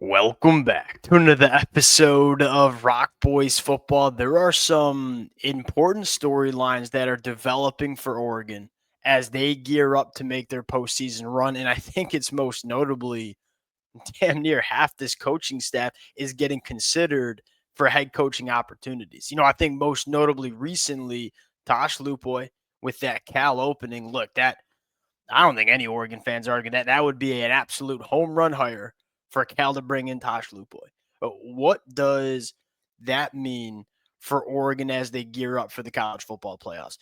Welcome back to another episode of Rock Boys Football. There are some important storylines that are developing for Oregon as they gear up to make their postseason run. And I think it's most notably damn near half this coaching staff is getting considered for head coaching opportunities. I think most notably recently, Tosh Lupoi with that Cal opening. Look, that I don't think any Oregon fans argue that would be an absolute home run hire for Cal to bring in Tosh Lupoi. But what does that mean for Oregon as they gear up for the college football playoffs?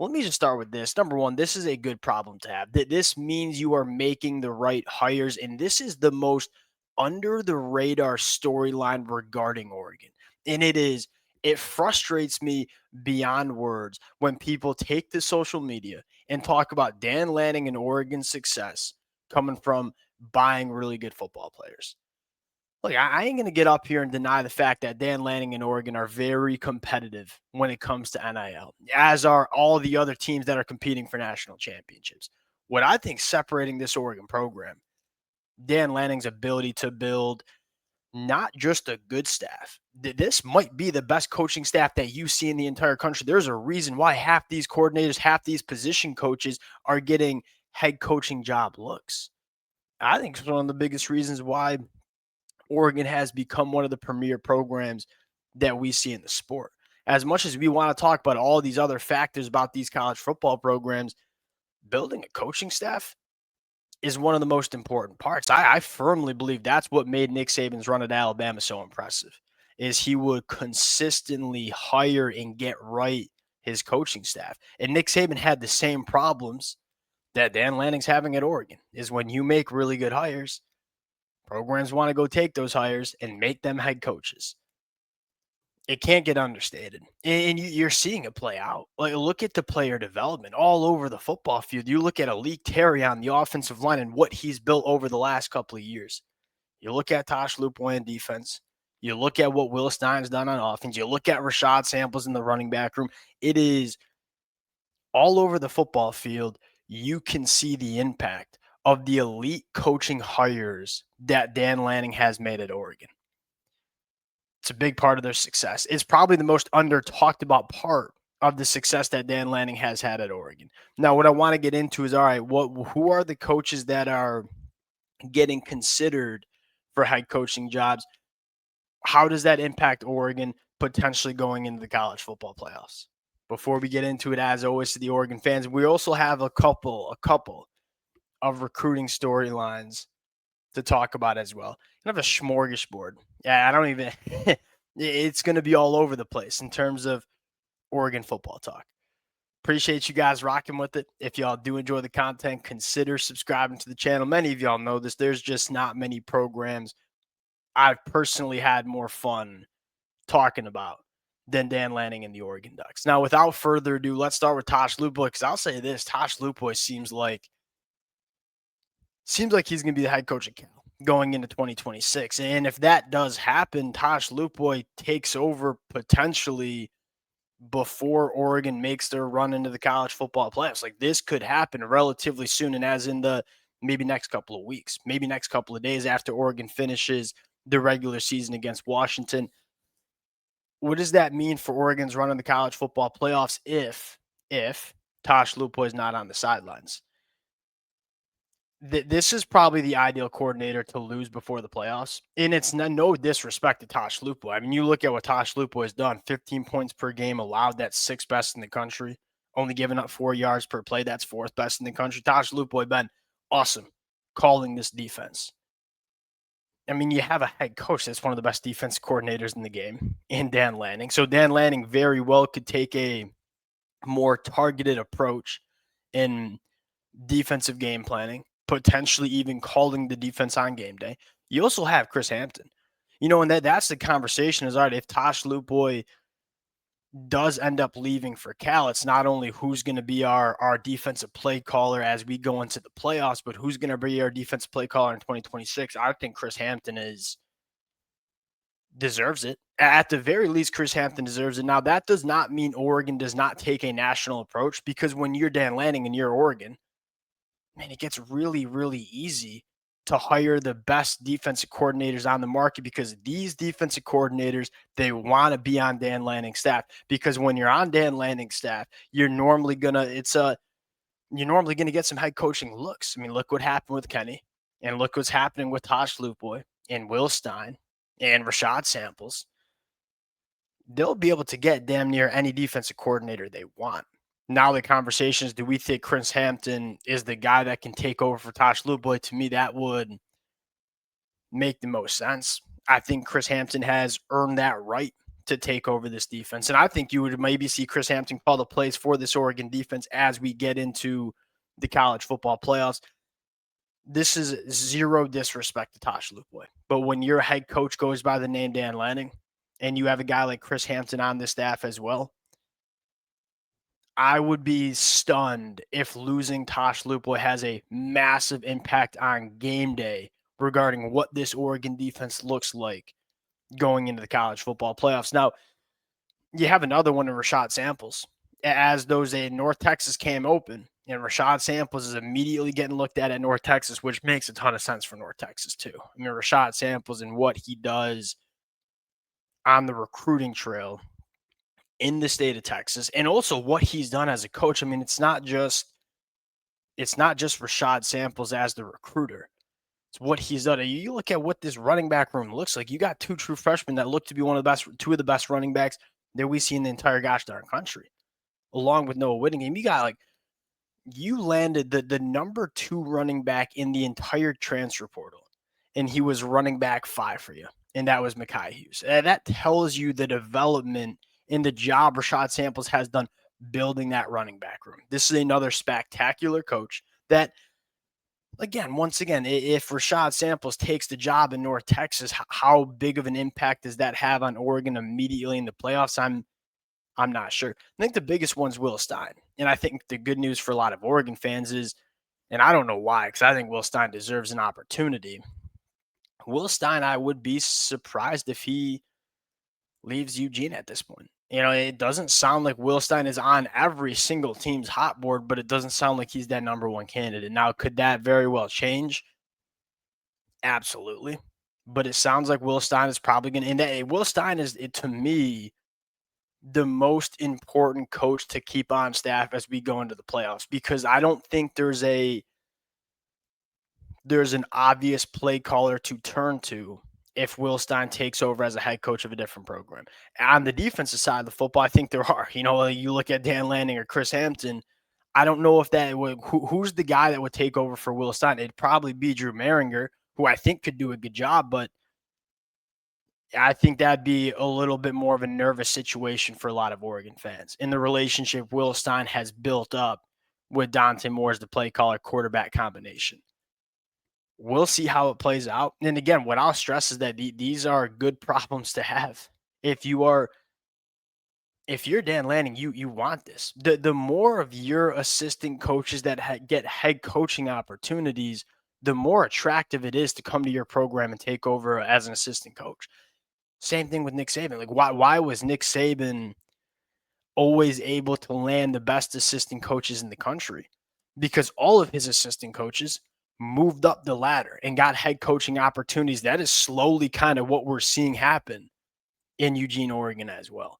Let me just start with this. Number one, this is a good problem to have. This means you are making the right hires, and this is the most under the radar storyline regarding Oregon. And it frustrates me beyond words when people take to social media and talk about Dan Lanning and Oregon's success coming from buying really good football players. Look, I ain't going to get up here and deny the fact that Dan Lanning and Oregon are very competitive when it comes to NIL, as are all the other teams that are competing for national championships. What I think separating this Oregon program, Dan Lanning's ability to build not just a good staff. This might be the best coaching staff that you see in the entire country. There's a reason why half these coordinators, half these position coaches are getting head coaching job looks. I think it's one of the biggest reasons why Oregon has become one of the premier programs that we see in the sport. As much as we want to talk about all these other factors about these college football programs, building a coaching staff is one of the most important parts. I firmly believe that's what made Nick Saban's run at Alabama so impressive, is he would consistently hire and get right his coaching staff. And Nick Saban had the same problems that Dan Lanning's having at Oregon, is when you make really good hires, programs want to go take those hires and make them head coaches. It can't get understated. And you're seeing it play out. Like, look at the player development all over the football field. You look at Alik Terry on the offensive line and what he's built over the last couple of years. You look at Tosh Lupoi in defense. You look at what Will Stein's done on offense. You look at Rashad Samples in the running back room. It is all over the football field. You can see the impact of the elite coaching hires that Dan Lanning has made at Oregon. It's a big part of their success. It's probably the most under talked about part of the success that Dan Lanning has had at Oregon. Now, what I want to get into is, all right, who are the coaches that are getting considered for head coaching jobs? How does that impact Oregon potentially going into the college football playoffs? Before we get into it, as always, to the Oregon fans, we also have a couple of recruiting storylines to talk about as well. Kind of a smorgasbord. Yeah, I don't even it's going to be all over the place in terms of Oregon football talk. Appreciate you guys rocking with it. If y'all do enjoy the content, consider subscribing to the channel. Many of y'all know this. There's just not many programs I've personally had more fun talking about than Dan Lanning and the Oregon Ducks. Now, without further ado, let's start with Tosh Lupoi, because I'll say this: Tosh Lupoi seems like he's going to be the head coach of Cal going into 2026. And if that does happen, Tosh Lupoi takes over potentially before Oregon makes their run into the college football playoffs. Like, this could happen relatively soon, and as in the maybe next couple of weeks, maybe next couple of days after Oregon finishes the regular season against Washington. What does that mean for Oregon's run in the college football playoffs if Tosh Lupoi is not on the sidelines? This is probably the ideal coordinator to lose before the playoffs. And it's no disrespect to Tosh Lupoi. I mean, you look at what Tosh Lupoi has done: 15 points per game allowed. That's sixth best in the country. Only giving up 4 yards per play. That's fourth best in the country. Tosh Lupoi been awesome calling this defense. I mean, you have a head coach that's one of the best defense coordinators in the game in Dan Lanning. So Dan Lanning very well could take a more targeted approach in defensive game planning, potentially even calling the defense on game day. You also have Chris Hampton. And that's the conversation is, all right, if Tosh Lupoi does end up leaving for Cal, it's not only who's going to be our defensive play caller as we go into the playoffs, but who's going to be our defensive play caller in 2026. I think Chris Hampton deserves it. At the very least, Chris Hampton deserves it. Now, that does not mean Oregon does not take a national approach, because when you're Dan Lanning and you're Oregon, man, it gets really, really easy to hire the best defensive coordinators on the market, because these defensive coordinators, they want to be on Dan Lanning's staff, because when you're on Dan Lanning's staff, you're normally gonna get some head coaching looks. I mean, look what happened with Kenny, and look what's happening with Tosh Lupoi and Will Stein and Rashad Samples. They'll be able to get damn near any defensive coordinator they want. Now the conversation is, do we think Chris Hampton is the guy that can take over for Tosh Lupoi? To me, that would make the most sense. I think Chris Hampton has earned that right to take over this defense. And I think you would maybe see Chris Hampton call the plays for this Oregon defense as we get into the college football playoffs. This is zero disrespect to Tosh Lupoi, but when your head coach goes by the name Dan Lanning and you have a guy like Chris Hampton on the staff as well, I would be stunned if losing Tosh Lupoi has a massive impact on game day regarding what this Oregon defense looks like going into the college football playoffs. Now, you have another one in Rashad Samples. As those North Texas came open, and Rashad Samples is immediately getting looked at North Texas, which makes a ton of sense for North Texas too. I mean, Rashad Samples and what he does on the recruiting trail in the state of Texas, and also what he's done as a coach. I mean, it's not just Rashad Samples as the recruiter. It's what he's done. You look at what this running back room looks like. You got two true freshmen that look to be two of the best running backs that we see in the entire gosh darn country, along with Noah Whittingham. You landed the number 2 running back in the entire transfer portal, and he was running back 5 for you, and that was Mekhi Hughes. That tells you the development and the job Rashad Samples has done building that running back room. This is another spectacular coach that, once again, if Rashad Samples takes the job in North Texas, how big of an impact does that have on Oregon immediately in the playoffs? I'm not sure. I think the biggest one's Will Stein. And I think the good news for a lot of Oregon fans is, and I don't know why, because I think Will Stein deserves an opportunity. Will Stein, I would be surprised if he leaves Eugene at this point. It doesn't sound like Will Stein is on every single team's hot board, but it doesn't sound like he's that number 1 candidate. Now, could that very well change? Absolutely. But it sounds like Will Stein is probably going to, and Will Stein is, to me, the most important coach to keep on staff as we go into the playoffs, because I don't think there's an obvious play caller to turn to if Will Stein takes over as a head coach of a different program. On the defensive side of the football, I think there are. You look at Dan Lanning or Chris Hampton. I don't know if that would, who's the guy that would take over for Will Stein. It'd probably be Drew Maringer, who I think could do a good job, but I think that'd be a little bit more of a nervous situation for a lot of Oregon fans. In the relationship Will Stein has built up with Dante Moore as the play caller quarterback combination. We'll see how it plays out. And again, what I'll stress is that these are good problems to have. If you're Dan Lanning, you want this. The more of your assistant coaches that get head coaching opportunities, the more attractive it is to come to your program and take over as an assistant coach. Same thing with Nick Saban. Like, why was Nick Saban always able to land the best assistant coaches in the country? Because all of his assistant coaches moved up the ladder and got head coaching opportunities. That is slowly kind of what we're seeing happen in Eugene, Oregon as well.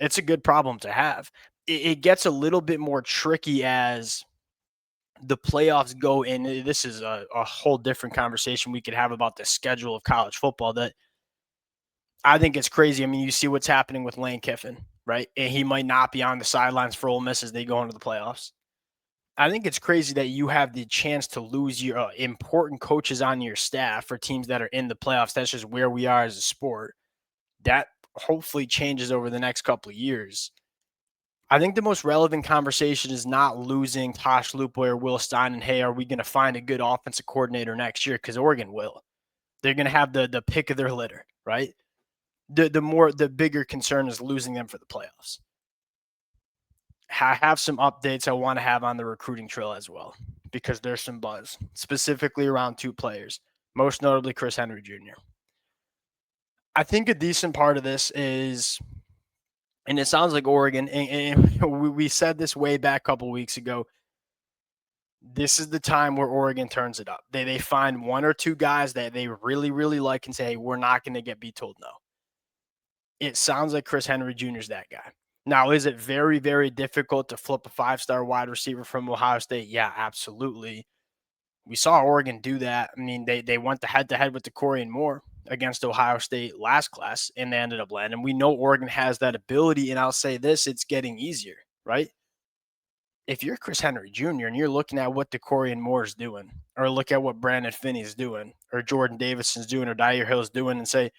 It's a good problem to have. It gets a little bit more tricky as the playoffs go in. This is a whole different conversation we could have about the schedule of college football that I think it's crazy. I mean, you see what's happening with Lane Kiffin, right? And he might not be on the sidelines for Ole Miss as they go into the playoffs. I think it's crazy that you have the chance to lose your important coaches on your staff for teams that are in the playoffs. That's just where we are as a sport. That hopefully changes over the next couple of years. I think the most relevant conversation is not losing Tosh Lupoi or Will Stein and, hey, are we going to find a good offensive coordinator next year? Because Oregon will. They're going to have the pick of their litter, right? The bigger concern is losing them for the playoffs. I have some updates I want to have on the recruiting trail as well, because there's some buzz, specifically around 2 players, most notably Chris Henry Jr. I think a decent part of this is, and it sounds like Oregon, and we said this way back a couple weeks ago, This is the time where Oregon turns it up. They find one or two guys that they really, really like and say, hey, we're not going to be told no. It sounds like Chris Henry Jr. is that guy. Now, is it very, very difficult to flip a five-star wide receiver from Ohio State? Yeah, absolutely. We saw Oregon do that. I mean, they went the head-to-head with DeCorian and Moore against Ohio State last class, and they ended up landing. We know Oregon has that ability, and I'll say this, it's getting easier, right? If you're Chris Henry Jr. and you're looking at what DeCorian and Moore is doing, or look at what Brandon Finney's doing, or Jordan Davison's doing, or Dyer Hill's doing, and say,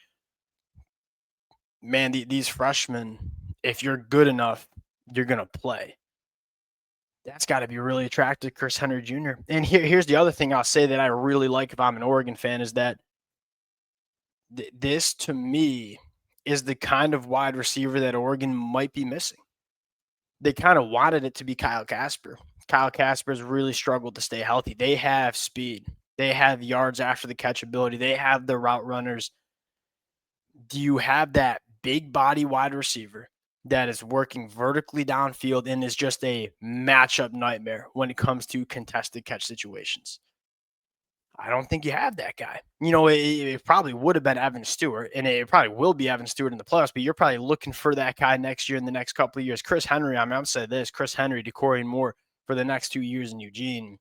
man, these freshmen, if you're good enough, you're going to play. That's got to be really attractive to Chris Henry Jr. And here's the other thing I'll say that I really like if I'm an Oregon fan is that this to me is the kind of wide receiver that Oregon might be missing. They kind of wanted it to be Kyle Casper. Kyle Casper's really struggled to stay healthy. They have speed. They have yards after the catch ability. They have the route runners. Do you have that big body wide receiver that is working vertically downfield and is just a matchup nightmare when it comes to contested catch situations? I don't think you have that guy. It probably would have been Evan Stewart, and it probably will be Evan Stewart in the playoffs, but you're probably looking for that guy next year in the next couple of years. Chris Henry, I mean, I'm saying this Chris Henry, DeCorian Moore for the next 2 years in Eugene.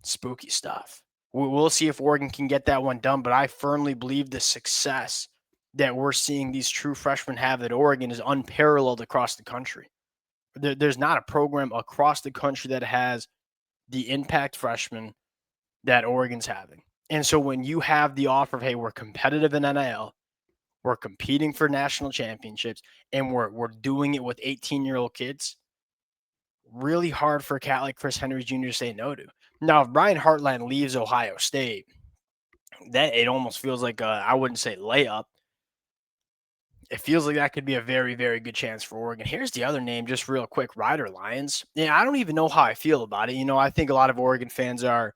Spooky stuff. We'll see if Oregon can get that one done, but I firmly believe the success that we're seeing these true freshmen have at Oregon is unparalleled across the country. There's not a program across the country that has the impact freshmen that Oregon's having. And so when you have the offer of, hey, we're competitive in NIL, we're competing for national championships, and we're doing it with 18-year-old kids, really hard for a cat like Chris Henry Jr. to say no to. Now, if Brian Hartline leaves Ohio State, that it almost feels like I wouldn't say layup. It feels like that could be a very, very good chance for Oregon. Here's the other name, just real quick, Ryder Lyons. Yeah, I don't even know how I feel about it. I think a lot of Oregon fans are,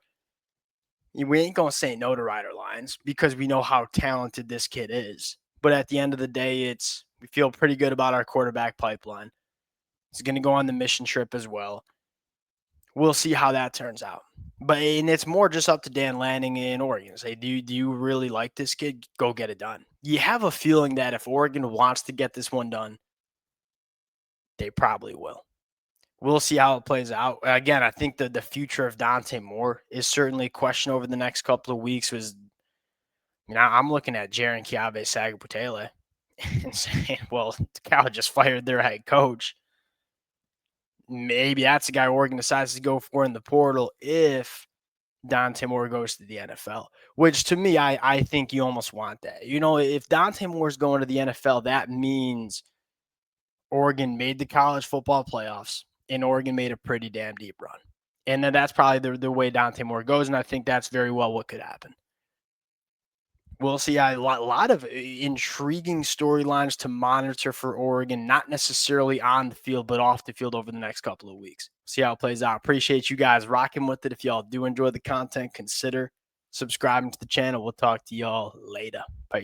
we ain't going to say no to Ryder Lyons because we know how talented this kid is. But at the end of the day, we feel pretty good about our quarterback pipeline. He's going to go on the mission trip as well. We'll see how that turns out. And it's more just up to Dan Lanning in Oregon. Say, do you really like this kid? Go get it done. You have a feeling that if Oregon wants to get this one done, they probably will. We'll see how it plays out. Again, I think the future of Dante Moore is certainly a question over the next couple of weeks. I'm looking at Jaron Kiave Sagaputele and saying, well, the Cal just fired their head coach. Maybe that's the guy Oregon decides to go for in the portal if Dante Moore goes to the NFL, which to me, I think you almost want that. If Dante Moore's going to the NFL, that means Oregon made the college football playoffs and Oregon made a pretty damn deep run. And then that's probably the way Dante Moore goes, and I think that's very well what could happen. We'll see a lot of intriguing storylines to monitor for Oregon, not necessarily on the field, but off the field over the next couple of weeks. See how it plays out. Appreciate you guys rocking with it. If y'all do enjoy the content, consider subscribing to the channel. We'll talk to y'all later. Peace.